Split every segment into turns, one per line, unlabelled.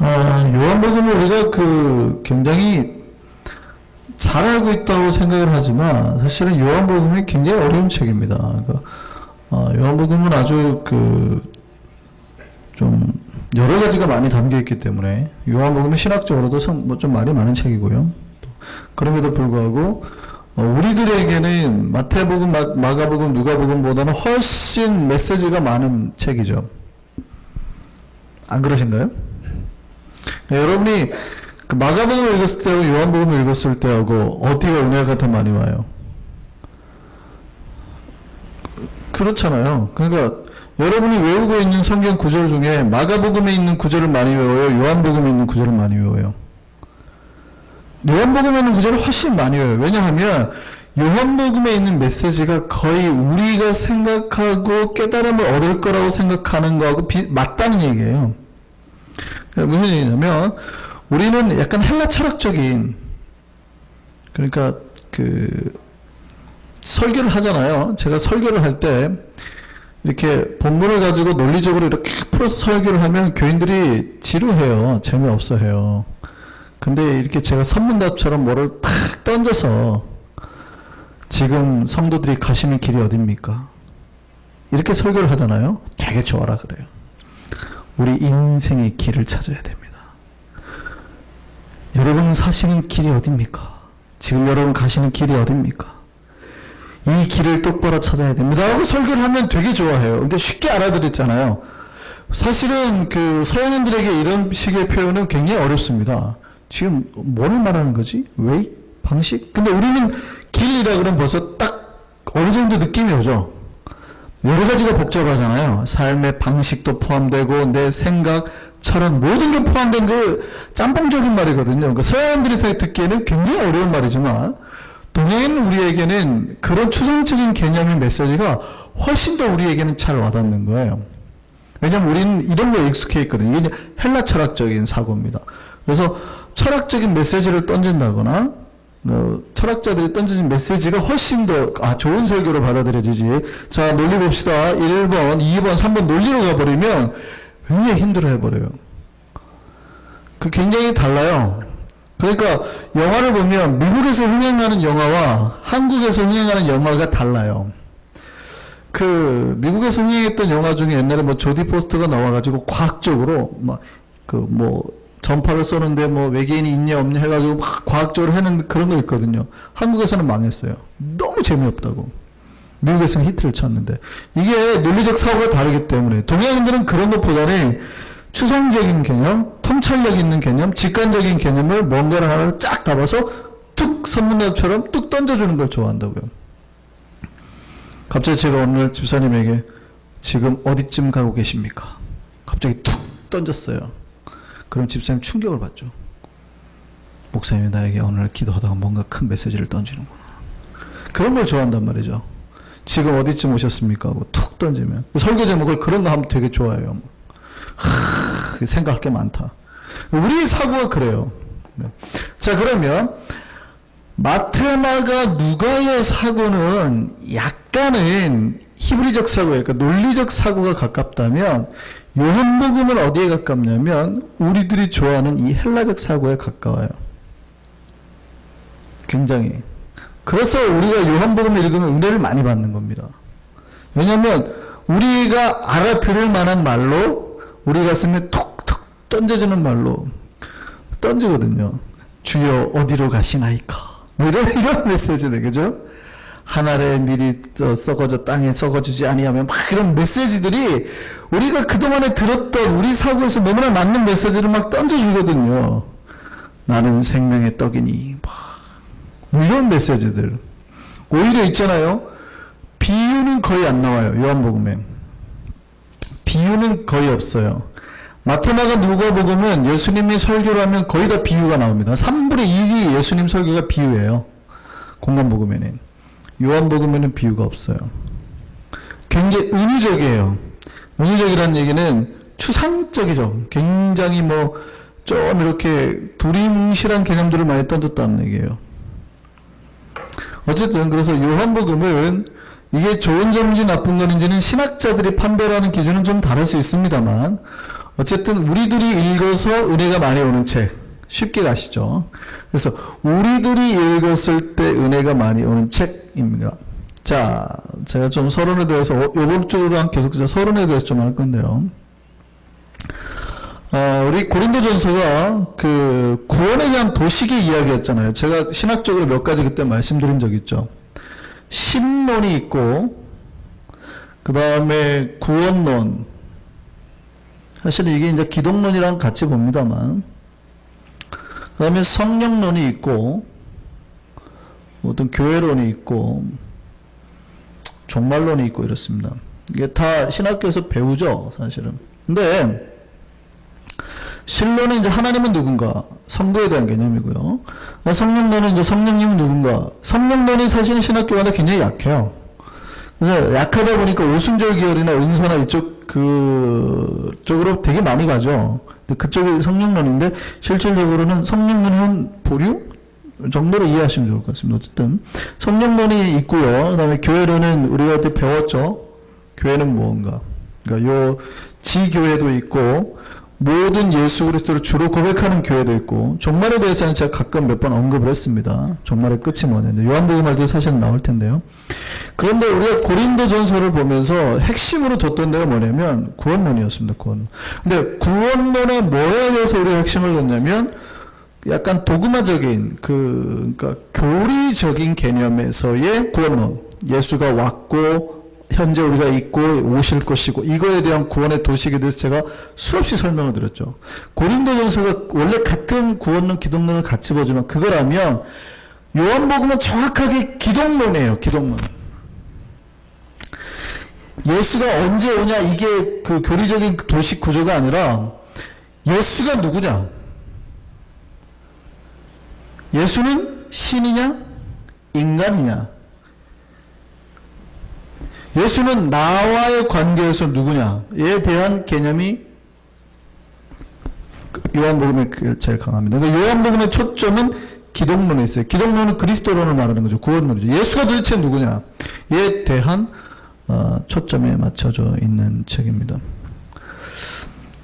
요한복음을 우리가 굉장히 잘 알고 있다고 생각을 하지만 사실은 요한복음이 굉장히 어려운 책입니다. 요한복음은 아주 좀 여러 가지가 많이 담겨 있기 때문에 요한복음은 신학적으로도 좀 말이 많은 책이고요. 그럼에도 불구하고 우리들에게는 마태복음, 마가복음, 누가복음보다는 훨씬 메시지가 많은 책이죠. 안 그러신가요? 여러분이 마가복음을 읽었을 때하고 요한복음을 읽었을 때하고 어디가 은혜가 더 많이 와요? 그렇잖아요. 그러니까 여러분이 외우고 있는 성경 구절 중에 마가복음에 있는 구절을 많이 외워요? 요한복음에 있는 구절을 많이 외워요? 요한복음에 있는 구절을 훨씬 많이 외워요. 왜냐하면 요한복음에 있는 메시지가 거의 우리가 생각하고 깨달음을 얻을 거라고 생각하는 거하고 맞다는 얘기예요. 그러니까 무슨 얘기냐면 우리는 약간 헬라 철학적인, 그러니까 설교를 하잖아요. 제가 설교를 할 때 이렇게 본문을 가지고 논리적으로 이렇게 풀어서 설교를 하면 교인들이 지루해요. 재미없어 해요. 근데 이렇게 제가 선문답처럼 뭐를 탁 던져서 지금 성도들이 가시는 길이 어딥니까? 이렇게 설교를 하잖아요. 되게 좋아라 그래요. 우리 인생의 길을 찾아야 됩니다. 여러분 사시는 길이 어딥니까? 지금 여러분 가시는 길이 어딥니까? 이 길을 똑바로 찾아야 됩니다 하고 설교를 하면 되게 좋아해요. 그러니까 쉽게 알아들었잖아요. 사실은 서양인들에게 이런 식의 표현은 굉장히 어렵습니다. 지금 뭐를 말하는 거지? 왜? 방식? 근데 우리는 길이라 그러면 벌써 딱 어느 정도 느낌이 오죠. 여러 가지가 복잡하잖아요. 삶의 방식도 포함되고 내 생각, 철학 모든 게 포함된 짬뽕적인 말이거든요. 그러니까 서양인들이 듣기에는 굉장히 어려운 말이지만 동양인 우리에게는 그런 추상적인 개념의 메시지가 훨씬 더 우리에게는 잘 와닿는 거예요. 왜냐하면 우리는 이런 거에 익숙해 있거든요. 이게 헬라 철학적인 사고입니다. 그래서 철학적인 메시지를 던진다거나 철학자들이 던진 메시지가 훨씬 더 좋은 설교로 받아들여지지. 자, 논리 봅시다. 1번, 2번, 3번 논리로 가버리면 굉장히 힘들어해버려요. 굉장히 달라요. 그러니까 영화를 보면 미국에서 흥행하는 영화와 한국에서 흥행하는 영화가 달라요. 미국에서 흥행했던 영화 중에 옛날에 조디 포스터가 나와가지고 과학적으로 전파를 쏘는데 외계인이 있냐 없냐 해가지고 막 과학적으로 해는 그런 거 있거든요. 한국에서는 망했어요. 너무 재미없다고. 미국에서는 히트를 쳤는데 이게 논리적 사고가 다르기 때문에 동양인들은 그런 것보다는 추상적인 개념, 통찰력 있는 개념, 직관적인 개념을 뭔가를 하나를 쫙 잡아서 툭 선문답처럼 뚝 던져주는 걸 좋아한다고요. 갑자기 제가 오늘 집사님에게 지금 어디쯤 가고 계십니까? 갑자기 툭 던졌어요. 그럼 집사님 충격을 받죠. 목사님이 나에게 오늘 기도하다가 뭔가 큰 메시지를 던지는구나. 그런 걸 좋아한단 말이죠. 지금 어디쯤 오셨습니까? 하고 툭 던지면. 설교 제목을 그런 거 하면 되게 좋아해요. 생각할 게 많다. 우리 사고가 그래요. 네. 자, 그러면 마태, 마가, 누가의 사고는 약간은 히브리적 사고예요. 그러니까 논리적 사고가 가깝다면 요한복음은 어디에 가깝냐면 우리들이 좋아하는 이 헬라적 사고에 가까워요. 굉장히. 그래서 우리가 요한복음을 읽으면 은혜를 많이 받는 겁니다. 왜냐하면 우리가 알아들을 만한 말로 우리 가슴에 톡톡 던져주는 말로 던지거든요. 주여 어디로 가시나이까? 이런 메시지네, 그죠? 하늘에 미리 썩어져 땅에 썩어지지 아니하면 막 이런 메시지들이 우리가 그동안에 들었던 우리 사고에서 너무나 맞는 메시지를 막 던져주거든요. 나는 생명의 떡이니 이런 메시지들. 오히려 있잖아요. 비유는 거의 안 나와요. 요한복음에. 비유는 거의 없어요. 마태마가 누가복음은 예수님이 설교를 하면 거의 다 비유가 나옵니다. 3분의 1이 예수님 설교가 비유예요. 공간복음에는. 요한복음에는 비유가 없어요. 굉장히 은유적이에요. 은유적이라는 얘기는 추상적이죠. 굉장히 좀 이렇게 두리뭉실한 개념들을 많이 던졌다는 얘기예요. 어쨌든 그래서 요한복음은 이게 좋은 점인지 나쁜 점인지는 신학자들이 판별하는 기준은 좀 다를 수 있습니다만 어쨌든 우리들이 읽어서 은혜가 많이 오는 책. 쉽게 가시죠. 그래서 우리들이 읽었을 때 은혜가 많이 오는 책입니다. 자, 제가 좀 서론에 대해서 요번 주랑 계속 서론에 대해서 좀 할 건데요. 우리 고린도전서가 그 구원에 대한 도식의 이야기였잖아요. 제가 신학적으로 몇 가지 그때 말씀드린 적 있죠. 신론이 있고, 그 다음에 구원론. 사실은 이게 이제 기독론이랑 같이 봅니다만, 그 다음에 성령론이 있고, 어떤 교회론이 있고, 종말론이 있고 이렇습니다. 이게 다 신학교에서 배우죠, 사실은. 근데, 신론은 이제 하나님은 누군가, 성도에 대한 개념이고요. 성령론은 이제 성령님은 누군가, 성령론이 사실은 신학교마다 굉장히 약해요. 그래서 약하다 보니까 오순절 계열이나 은사나 이쪽 쪽으로 되게 많이 가죠. 그쪽이 성령론인데 실질적으로는 성령론이 한 보류 정도로 이해하시면 좋을 것 같습니다. 어쨌든 성령론이 있고요. 그다음에 교회론은 우리가 그때 배웠죠. 교회는 무언가. 그러니까 요 지교회도 있고 모든 예수 그리스도를 주로 고백하는 교회도 있고 종말에 대해서는 제가 가끔 몇 번 언급을 했습니다. 종말의 끝이 뭐냐. 요한복음 할 때 사실은 나올 텐데요. 그런데 우리가 고린도전서를 보면서 핵심으로 뒀던 데가 뭐냐면 구원론이었습니다. 구원론. 근데 구원론의 뭐에 대해서 우리가 핵심을 뒀냐면 약간 도그마적인 그러니까 교리적인 개념에서의 구원론. 예수가 왔고 현재 우리가 있고 오실 것이고 이거에 대한 구원의 도식에 대해서 제가 수없이 설명을 드렸죠. 고린도전서가 원래 같은 구원론, 기독론을 같이 보지만 그거라면 요한복음은 정확하게 기독론이에요. 기독론. 예수가 언제 오냐 이게 그 교리적인 도식 구조가 아니라 예수가 누구냐? 예수는 신이냐? 인간이냐? 예수는 나와의 관계에서 누구냐에 대한 개념이 요한복음에 제일 강합니다. 그러니까 요한복음의 초점은 기독론에 있어요. 기독론은 그리스도론을 말하는 거죠. 구원론이죠. 예수가 도대체 누구냐에 대한 초점에 맞춰져 있는 책입니다.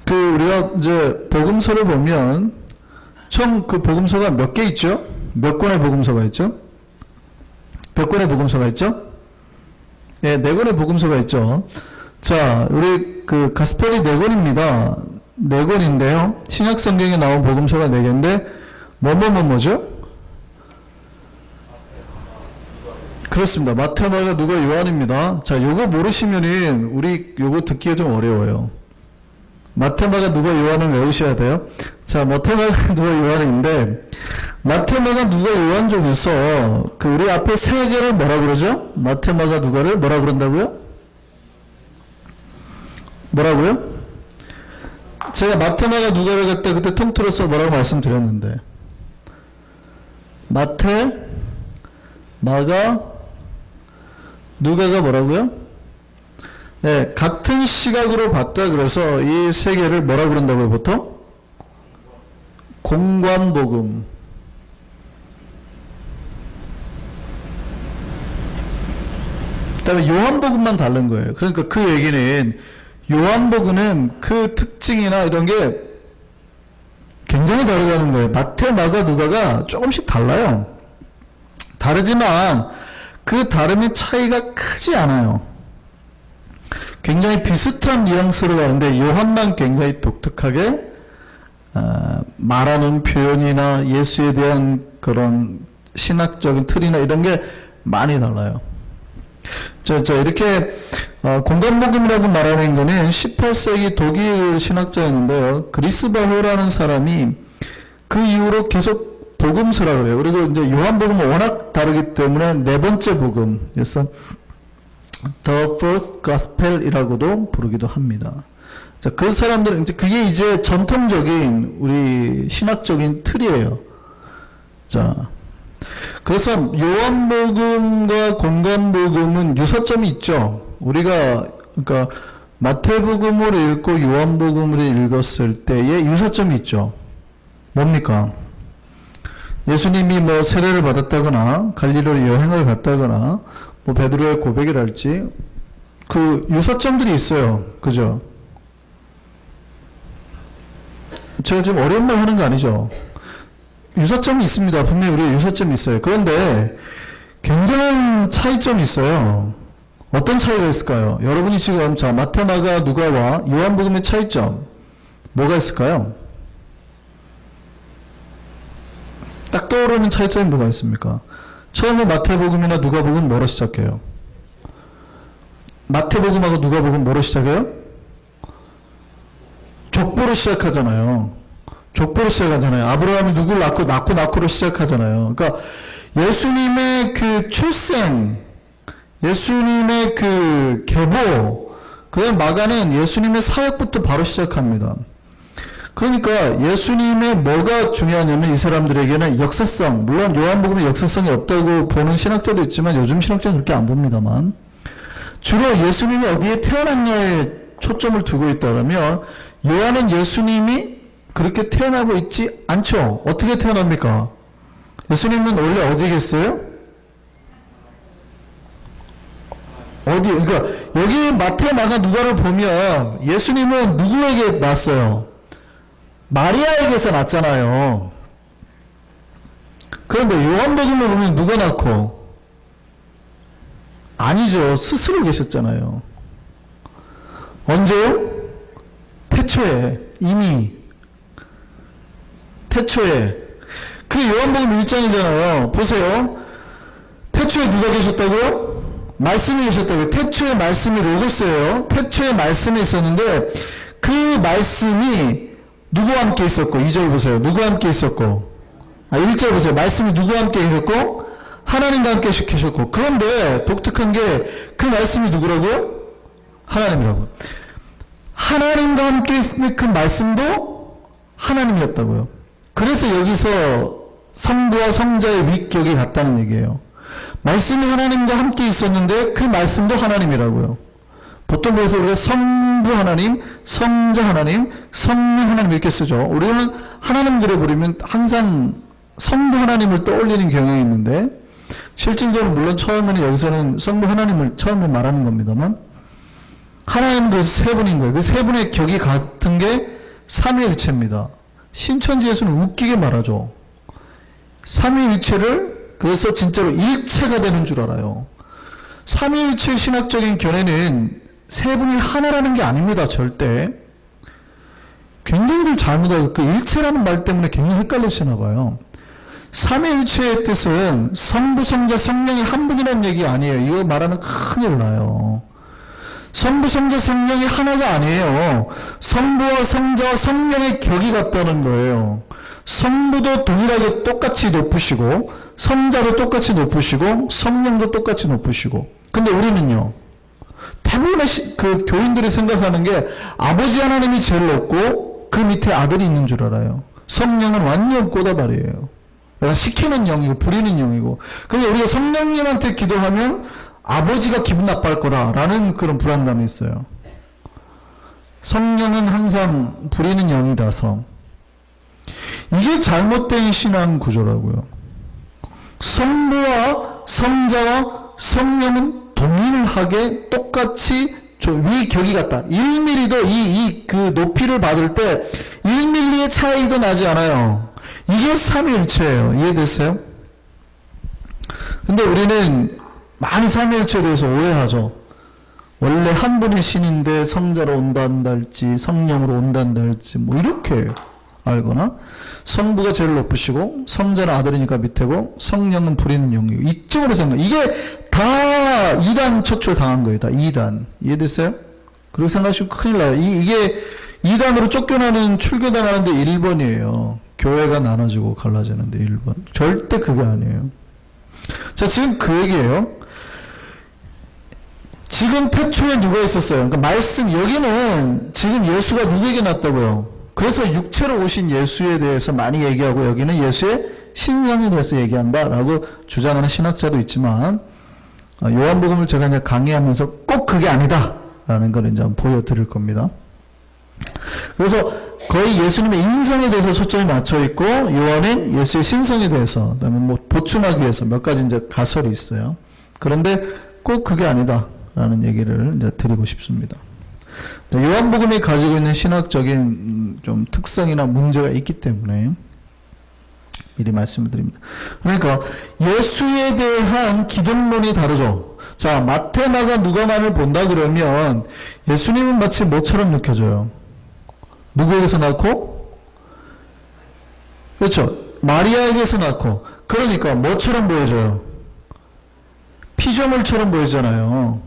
우리가 이제 복음서를 보면 총 그 복음서가 몇 개 있죠? 몇 권의 복음서가 있죠? 몇 권의 복음서가 있죠? 예, 4권의 복음서가 있죠. 자, 우리 그 가스펠이 4권입니다. 4권인데요. 신약 성경에 나온 복음서가 4개인데 뭐죠? 그렇습니다. 마태, 마가, 누가, 요한입니다. 자, 요거 모르시면은 우리 요거 듣기가 좀 어려워요. 마태, 마가, 누가, 요한은 외우셔야 돼요. 자, 마태, 마가, 누가, 요한인데 마태, 마가, 누가, 요한 중에서 그 우리 앞에 3개를 뭐라 그러죠? 마태, 마가, 누가를 뭐라 그런다고요? 뭐라고요? 제가 마태, 마가, 누가를 그때 통틀어서 뭐라고 말씀드렸는데 마태, 마가, 누가가 뭐라고요? 네, 같은 시각으로 봤다 그래서 이 3개를 뭐라 그런다고요, 보통? 공관복음. 그 다음에 요한복음만 다른 거예요. 그러니까 그 얘기는 요한복음은 그 특징이나 이런 게 굉장히 다르다는 거예요. 마태, 마가, 누가가 조금씩 달라요. 다르지만 그 다름의 차이가 크지 않아요. 굉장히 비슷한 뉘앙스로 가는데 요한만 굉장히 독특하게 말하는 표현이나 예수에 대한 그런 신학적인 틀이나 이런 게 많이 달라요. 이렇게 공간복음이라고 말하는 거는 18세기 독일 신학자였는데요. 그리스바흐라는 사람이 그 이후로 계속 복음서라 그래요. 그리고 이제 요한복음은 워낙 다르기 때문에 4번째 복음, 그래서 The First Gospel이라고도 부르기도 합니다. 자, 그 사람들은 그게 이제 전통적인 우리 신학적인 틀이에요. 자, 그래서 요한복음과 공간복음은 유사점이 있죠. 우리가 그러니까 마태복음을 읽고 요한복음을 읽었을 때의 유사점이 있죠. 뭡니까? 예수님이 뭐 세례를 받았다거나 갈릴리로 여행을 갔다거나 뭐 베드로의 고백이랄지 그 유사점들이 있어요. 그죠? 제가 지금 어려운 말 하는 거 아니죠? 유사점이 있습니다. 분명히 우리가 유사점이 있어요. 그런데 굉장한 차이점이 있어요. 어떤 차이가 있을까요? 여러분이 지금 자 마태, 마가, 누가와 요한복음의 차이점 뭐가 있을까요? 딱 떠오르는 차이점이 뭐가 있습니까? 처음에 마태복음이나 누가복음 뭐로 시작해요? 마태복음하고 누가복음 뭐로 시작해요? 족보로 시작하잖아요. 족보로 시작하잖아요. 아브라함이 누구를 낳고로 시작하잖아요. 그러니까 예수님의 그 출생, 예수님의 그 계보, 그다음 마가는 예수님의 사역부터 바로 시작합니다. 그러니까 예수님의 뭐가 중요하냐면 이 사람들에게는 역사성, 물론 요한복음에 역사성이 없다고 보는 신학자도 있지만 요즘 신학자는 그렇게 안 봅니다만 주로 예수님이 어디에 태어났냐에 초점을 두고 있다면 요한은 예수님이 그렇게 태어나고 있지 않죠. 어떻게 태어납니까? 예수님은 원래 어디 계셨어요? 어디? 그러니까 여기 마태, 마가, 누가를 보면 예수님은 누구에게 낳았어요? 마리아에게서 낳았잖아요. 그런데 요한복음을 보면 누가 낳고? 아니죠. 스스로 계셨잖아요. 언제요? 태초에 이미 태초에 그 요한복음 1장이잖아요. 보세요. 태초에 누가 계셨다고요? 말씀이 계셨다고요. 태초에 말씀이 로고스예요. 태초에 말씀이 있었는데 그 말씀이 누구와 함께 있었고 2절 보세요. 누구와 함께 있었고 1절 보세요. 말씀이 누구와 함께 계셨고 하나님과 함께 계셨고 그런데 독특한 게 그 말씀이 누구라고요? 하나님이라고. 하나님과 함께 있는 그 말씀도 하나님이었다고요. 그래서 여기서 성부와 성자의 위격이 같다는 얘기예요. 말씀이 하나님과 함께 있었는데 그 말씀도 하나님이라고요. 보통 그래서 우리가 성부 하나님, 성자 하나님, 성령 하나님 이렇게 쓰죠. 우리는 하나님 그려버리면 항상 성부 하나님을 떠올리는 경향이 있는데 실질적으로 물론 처음에는 여기서는 성부 하나님을 처음에 말하는 겁니다만 하나님은 그래서 세 분인 거예요. 그 세 분의 격이 같은 게 삼위일체입니다. 신천지에서는 웃기게 말하죠. 삼위일체를 그래서 진짜로 일체가 되는 줄 알아요. 삼위일체 신학적인 견해는 세 분이 하나라는 게 아닙니다. 절대. 굉장히 잘못 알고 그 일체라는 말 때문에 굉장히 헷갈리시나 봐요. 삼위일체의 뜻은 성부, 성자, 성령이 한 분이라는 얘기 아니에요. 이거 말하면 큰일 나요. 성부, 성자, 성령이 하나가 아니에요. 성부와 성자와 성령의 격이 같다는 거예요. 성부도 동일하게 똑같이 높으시고 성자도 똑같이 높으시고 성령도 똑같이 높으시고 근데 우리는요. 대부분의 그 교인들이 생각하는 게 아버지 하나님이 제일 높고 그 밑에 아들이 있는 줄 알아요. 성령은 완전 꼬다발이에요. 내가 시키는 영이고 부리는 영이고 그래서 우리가 성령님한테 기도하면 아버지가 기분 나빠할 거다라는 그런 불안감이 있어요. 성령은 항상 부리는 영이라서 이게 잘못된 신앙 구조라고요. 성부와 성자와 성령은 동일하게 똑같이 위격이 같다. 1mm도 그 높이를 받을 때 1mm의 차이도 나지 않아요. 이게 삼위일체예요. 이해됐어요? 근데 우리는 많이 삼위일체에 대해서 오해하죠. 원래 한 분의 신인데 성자로 온단다 할지 성령으로 온단다 할지 뭐 이렇게 알거나 성부가 제일 높으시고 성자는 아들이니까 밑에고 성령은 부리는 영이고 이쪽으로 생각. 이게 다 이단 처출 당한 거예요. 다 이단. 이해됐어요? 그렇게 생각하시면 큰일 나요. 이게 이단으로 쫓겨나는 출교당하는데 1번이에요. 교회가 나눠지고 갈라지는데 1번. 절대 그게 아니에요. 자, 지금 그 얘기예요. 지금 태초에 누가 있었어요? 그러니까 말씀, 여기는 지금 예수가 누구에게 났다고요? 그래서 육체로 오신 예수에 대해서 많이 얘기하고 여기는 예수의 신성에 대해서 얘기한다라고 주장하는 신학자도 있지만 요한복음을 제가 이제 강의하면서 꼭 그게 아니다라는 걸 이제 보여드릴 겁니다. 그래서 거의 예수님의 인성에 대해서 초점이 맞춰 있고 요한은 예수의 신성에 대해서 그다음에 뭐 보충하기 위해서 몇 가지 이제 가설이 있어요. 그런데 꼭 그게 아니다라는 얘기를 이제 드리고 싶습니다. 요한복음이 가지고 있는 신학적인 좀 특성이나 문제가 있기 때문에 미리 말씀을 드립니다. 그러니까 예수에 대한 기독론이 다르죠. 자, 마태, 마가, 누가만을 본다 그러면 예수님은 마치 뭐처럼 느껴져요? 누구에게서 낳고? 그렇죠. 마리아에게서 낳고. 그러니까 뭐처럼 보여져요? 피조물처럼 보이잖아요.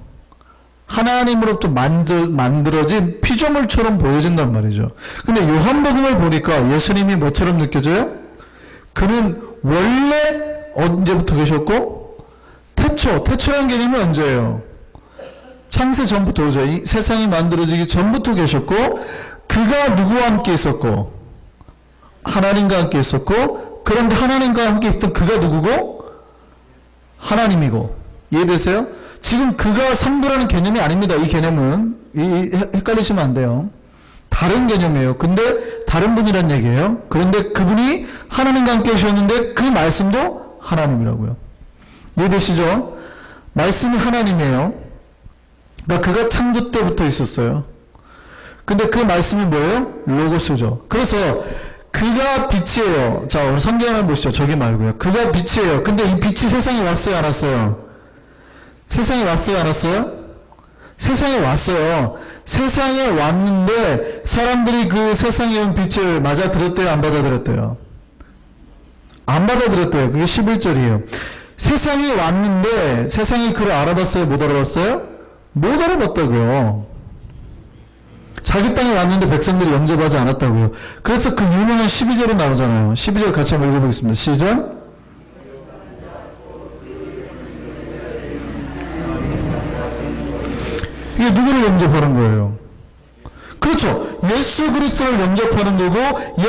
하나님으로부터 만들어진 피조물처럼 보여진단 말이죠. 근데 요한복음을 보니까 예수님이 뭐처럼 느껴져요? 그는 원래 언제부터 계셨고? 태초라는 개념이 언제예요? 창세 전부터 오죠. 이 세상이 만들어지기 전부터 계셨고, 그가 누구와 함께 있었고? 하나님과 함께 있었고, 그런데 하나님과 함께 있었던 그가 누구고? 하나님이고. 이해되세요? 지금 그가 성부라는 개념이 아닙니다. 이 개념은. 헷갈리시면 안 돼요. 다른 개념이에요. 근데 다른 분이란 얘기예요. 그런데 그분이 하나님과 함께 계셨는데 그 말씀도 하나님이라고요. 이해되시죠? 말씀이 하나님이에요. 그러니까 그가 창조 때부터 있었어요. 근데 그 말씀이 뭐예요? 로고스죠. 그래서 그가 빛이에요. 자, 오늘 성경을 보시죠. 저기 말고요. 그가 빛이에요. 근데 이 빛이 세상에 왔어요? 안 왔어요? 세상에 왔어요? 안 왔어요? 세상에 왔어요. 세상에 왔는데 사람들이 그 세상에 온 빛을 맞아들였대요? 안 받아들였대요? 안 받아들였대요. 그게 11절이에요. 세상에 왔는데 세상이 그를 알아봤어요? 못 알아봤어요? 못 알아봤다고요. 자기 땅에 왔는데 백성들이 영접하지 않았다고요. 그래서 그 유명한 12절이 나오잖아요. 12절 같이 한번 읽어보겠습니다. 시작. 이게 누구를 영접하는 거예요? 그렇죠. 예수 그리스도를 영접하는 거고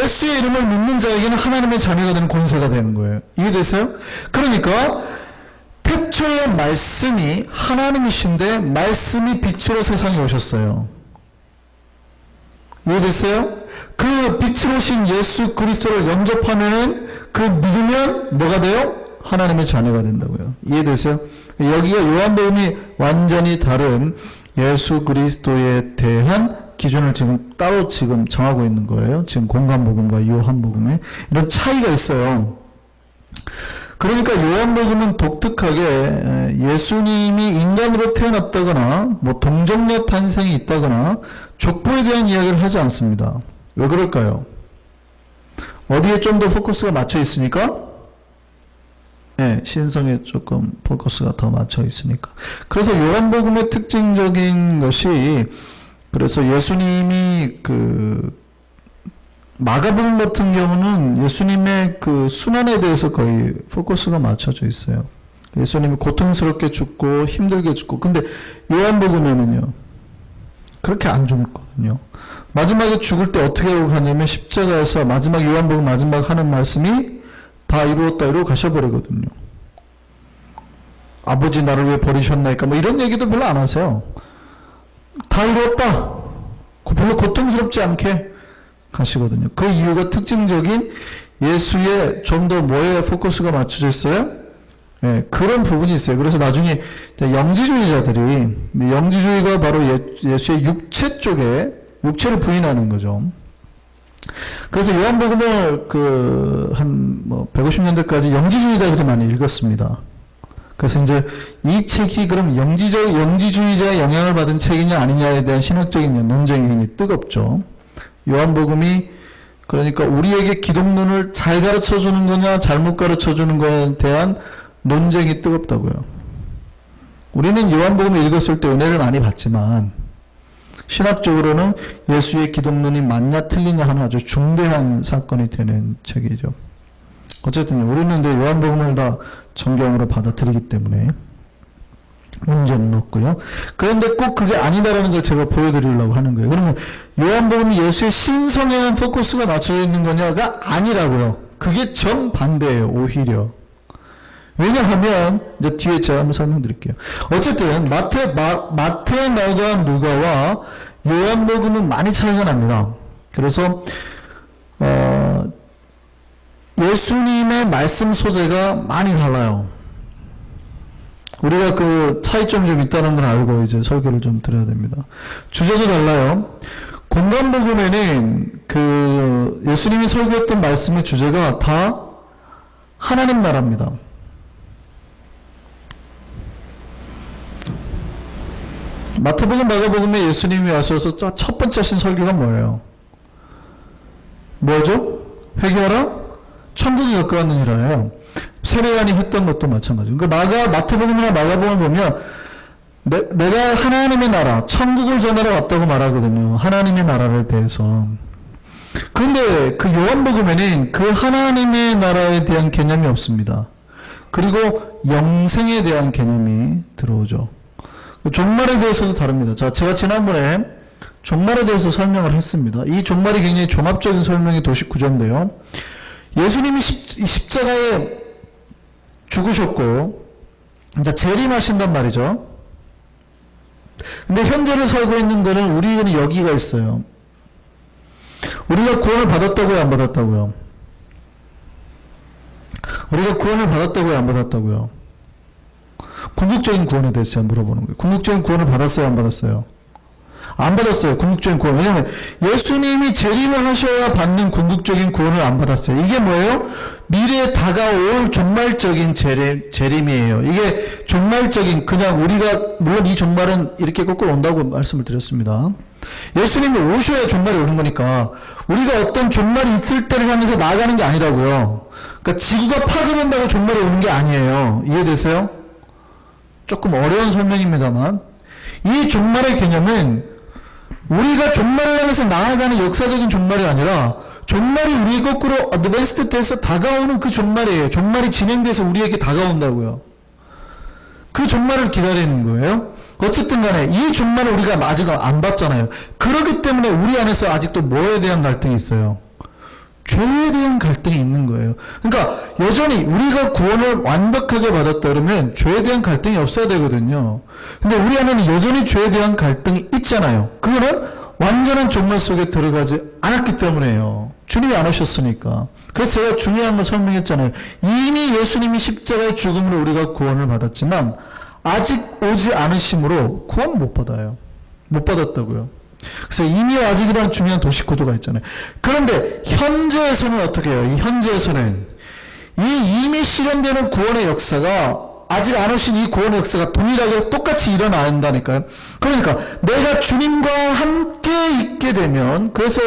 예수의 이름을 믿는 자에게는 하나님의 자녀가 되는 권세가 되는 거예요. 이해되세요? 그러니까 태초의 말씀이 하나님이신데 말씀이 빛으로 세상에 오셨어요. 이해됐어요? 그 빛으로 오신 예수 그리스도를 영접하면은 그 믿으면 뭐가 돼요? 하나님의 자녀가 된다고요. 이해되세요? 여기가 요한복음이 완전히 다른 예수 그리스도에 대한 기준을 따로 정하고 있는 거예요. 지금 공관복음과 요한복음에 이런 차이가 있어요. 그러니까 요한복음은 독특하게 예수님이 인간으로 태어났다거나 뭐 동정녀 탄생이 있다거나 족보에 대한 이야기를 하지 않습니다. 왜 그럴까요? 어디에 좀 더 포커스가 맞춰 있으니까? 네, 신성에 조금 포커스가 더 맞춰 있으니까. 그래서 요한복음의 특징적인 것이 그래서 예수님이 마가복음 같은 경우는 예수님의 그 순환에 대해서 거의 포커스가 맞춰져 있어요. 예수님이 고통스럽게 죽고 힘들게 죽고. 근데 요한복음에는요, 그렇게 안 죽거든요. 마지막에 죽을 때 어떻게 하고 가냐면 십자가에서 요한복음 마지막 하는 말씀이 다 이루었다 이러고 가셔버리거든요. 아버지 나를 왜 버리셨나이까 뭐 이런 얘기도 별로 안 하세요. 다 이루었다. 별로 고통스럽지 않게 가시거든요. 그 이유가 특징적인 예수의 좀 더 뭐에 포커스가 맞춰져 있어요? 예, 그런 부분이 있어요. 그래서 나중에 영지주의자들이, 영지주의가 바로 예수의 육체 쪽에, 육체를 부인하는 거죠. 그래서 요한복음을 150년대까지 영지주의자들이 많이 읽었습니다. 그래서 이제 이 책이 그럼 영지주의자의 영향을 받은 책이냐 아니냐에 대한 신학적인 논쟁이 뜨겁죠. 요한복음이 그러니까 우리에게 기독론을 잘 가르쳐 주는 거냐 잘못 가르쳐 주는 거에 대한 논쟁이 뜨겁다고요. 우리는 요한복음을 읽었을 때 은혜를 많이 받지만 신학적으로는 예수의 기독론이 맞냐 틀리냐 하는 아주 중대한 사건이 되는 책이죠. 어쨌든 우리는 이제 요한복음을 다 정경으로 받아들이기 때문에 문제는 없고요. 그런데 꼭 그게 아니다라는 걸 제가 보여드리려고 하는 거예요. 그러면 요한복음이 예수의 신성에는 포커스가 맞춰져 있는 거냐가 아니라고요. 그게 정반대예요. 오히려. 왜냐하면 이제 뒤에 제가 한번 설명드릴게요. 어쨌든 마태, 마가, 누가와 요한복음은 많이 차이가 납니다. 그래서 예수님의 말씀 소재가 많이 달라요. 우리가 그 차이점이 좀 있다는 걸 알고 이제 설교를 좀 드려야 됩니다. 주제도 달라요. 공간복음에는 그 예수님이 설교했던 말씀의 주제가 다 하나님 나라입니다. 마태복음, 마가복음에 예수님이 와셔서 첫 번째 하신 설교가 뭐예요? 뭐죠? 회개하라, 천국이 가까웠느니라예요. 세례요한이 했던 것도 마찬가지고. 그러니까 마태복음이나 마가복음을 보면 내가 하나님의 나라, 천국을 전하러 왔다고 말하거든요. 하나님의 나라를 대해서. 그런데 그 요한복음에는 그 하나님의 나라에 대한 개념이 없습니다. 그리고 영생에 대한 개념이 들어오죠. 종말에 대해서도 다릅니다. 자, 제가 지난번에 종말에 대해서 설명을 했습니다. 이 종말이 굉장히 종합적인 설명의 도식 구조인데요. 예수님이 십자가에 죽으셨고 이제 재림하신단 말이죠. 근데 현재를 살고 있는 데는 우리는 여기가 있어요. 우리가 구원을 받았다고요, 안 받았다고요? 우리가 구원을 받았다고요, 안 받았다고요? 궁극적인 구원에 대해서 제가 물어보는 거예요. 궁극적인 구원을 받았어요, 안 받았어요? 안 받았어요, 궁극적인 구원. 왜냐하면 예수님이 재림을 하셔야 받는 궁극적인 구원을 안 받았어요. 이게 뭐예요? 미래에 다가올 종말적인 재림이에요. 이게 종말적인, 그냥 우리가, 물론 이 종말은 이렇게 거꾸로 온다고 말씀을 드렸습니다. 예수님이 오셔야 종말이 오는 거니까 우리가 어떤 종말이 있을 때를 향해서 나아가는 게 아니라고요. 그러니까 지구가 파괴된다고 종말이 오는 게 아니에요. 이해되세요? 조금 어려운 설명입니다만 이 종말의 개념은 우리가 종말을 향해서 나아가는 역사적인 종말이 아니라 종말이 우리 거꾸로 어드밴스드 돼서 다가오는 그 종말이에요. 종말이 진행돼서 우리에게 다가온다고요. 그 종말을 기다리는 거예요. 어쨌든 간에 이 종말을 우리가 아직 안 봤잖아요. 그렇기 때문에 우리 안에서 아직도 뭐에 대한 갈등이 있어요? 죄에 대한 갈등이 있는 거예요. 그러니까 여전히 우리가 구원을 완벽하게 받았다 그러면 죄에 대한 갈등이 없어야 되거든요. 근데 우리 안에는 여전히 죄에 대한 갈등이 있잖아요. 그거는 완전한 종말 속에 들어가지 않았기 때문에요. 주님이 안 오셨으니까. 그래서 제가 중요한 거 설명했잖아요. 이미 예수님이 십자가의 죽음으로 우리가 구원을 받았지만 아직 오지 않으심으로 구원 못 받아요. 못 받았다고요. 그래서 이미와 아직이라는 중요한 도식 구도가 있잖아요. 그런데 현재에서는 어떻게 해요? 이 현재에서는 이 이미 실현되는 구원의 역사가 아직 안 오신 이 구원의 역사가 동일하게 똑같이 일어난다니까요. 그러니까 내가 주님과 함께 있게 되면 그래서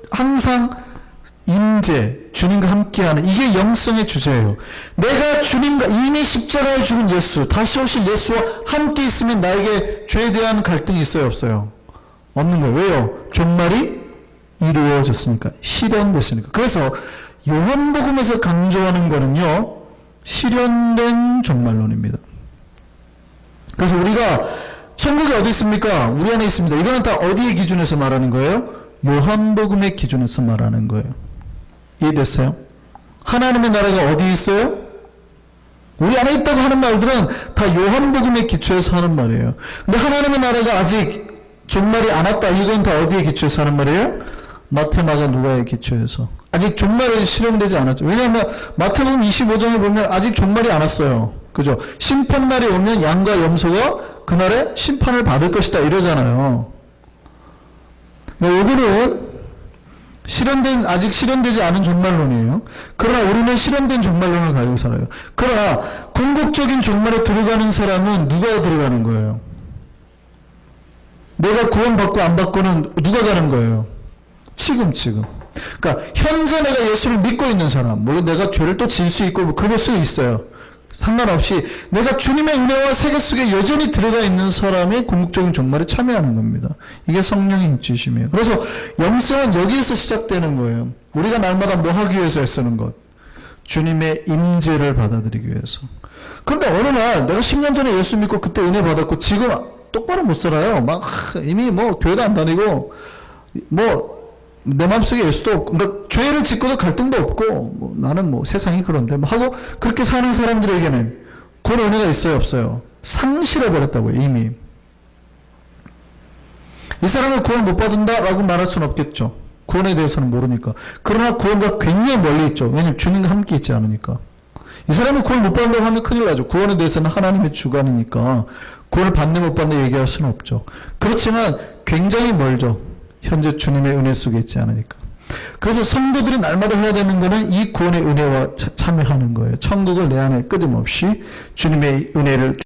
항상 임재, 주님과 함께하는 이게 영성의 주제예요. 내가 주님과 이미 십자가에 죽은 예수, 다시 오실 예수와 함께 있으면 나에게 죄에 대한 갈등이 있어요, 없어요? 없는 거예요. 왜요? 종말이 이루어졌으니까. 실현됐으니까. 그래서 요한복음에서 강조하는 거는요. 실현된 종말론입니다. 그래서 우리가 천국이 어디 있습니까? 우리 안에 있습니다. 이거는 다 어디의 기준에서 말하는 거예요? 요한복음의 기준에서 말하는 거예요. 이해됐어요? 하나님의 나라가 어디 있어요? 우리 안에 있다고 하는 말들은 다 요한복음의 기초에서 하는 말이에요. 근데 하나님의 나라가 아직 종말이 안 왔다. 이건 다 어디에 기초해서 하는 말이에요? 마태, 마가, 누가의 기초에서. 아직 종말이 실현되지 않았죠. 왜냐하면 마태복음 25장을 보면 아직 종말이 안 왔어요. 그죠? 심판날이 오면 양과 염소가 그날에 심판을 받을 것이다. 이러잖아요. 요거는 아직 실현되지 않은 종말론이에요. 그러나 우리는 실현된 종말론을 가지고 살아요. 그러나 궁극적인 종말에 들어가는 사람은 누가 들어가는 거예요? 내가 구원받고 안 받고는 누가 가는 거예요? 지금. 그러니까 현재 내가 예수를 믿고 있는 사람, 물론 내가 죄를 또 질 수 있고 그럴 수 있어요. 상관없이 내가 주님의 은혜와 세계 속에 여전히 들어가 있는 사람이 궁극적인 종말에 참여하는 겁니다. 이게 성령의 인치심이에요. 그래서 영성은 여기에서 시작되는 거예요. 우리가 날마다 뭐 하기 위해서 애쓰는 것? 주님의 임재를 받아들이기 위해서. 그런데 어느 날 내가 10년 전에 예수 믿고 그때 은혜 받았고 지금 똑바로 못 살아요. 막 이미 뭐 교회도 안 다니고 뭐 내 마음속에 예수도 없고, 그러니까 죄를 짓고도 갈등도 없고 뭐 나는 뭐 세상이 그런데 뭐 하고 그렇게 사는 사람들에게는 구원 은혜가 있어요, 없어요? 상실해 버렸다고요, 이미. 이 사람을 구원 못 받는다라고 말할 수는 없겠죠. 구원에 대해서는 모르니까. 그러나 구원과 굉장히 멀리 있죠. 왜냐하면 주님과 함께 있지 않으니까. 이 사람이 구원 못 받는다고 하면 큰일 나죠. 구원에 대해서는 하나님의 주관이니까 구원을 받는 못 받는 얘기할 수는 없죠. 그렇지만 굉장히 멀죠. 현재 주님의 은혜 속에 있지 않으니까. 그래서 성도들이 날마다 해야 되는 것은 이 구원의 은혜와 참여하는 거예요. 천국을 내 안에 끊임없이 주님의 은혜를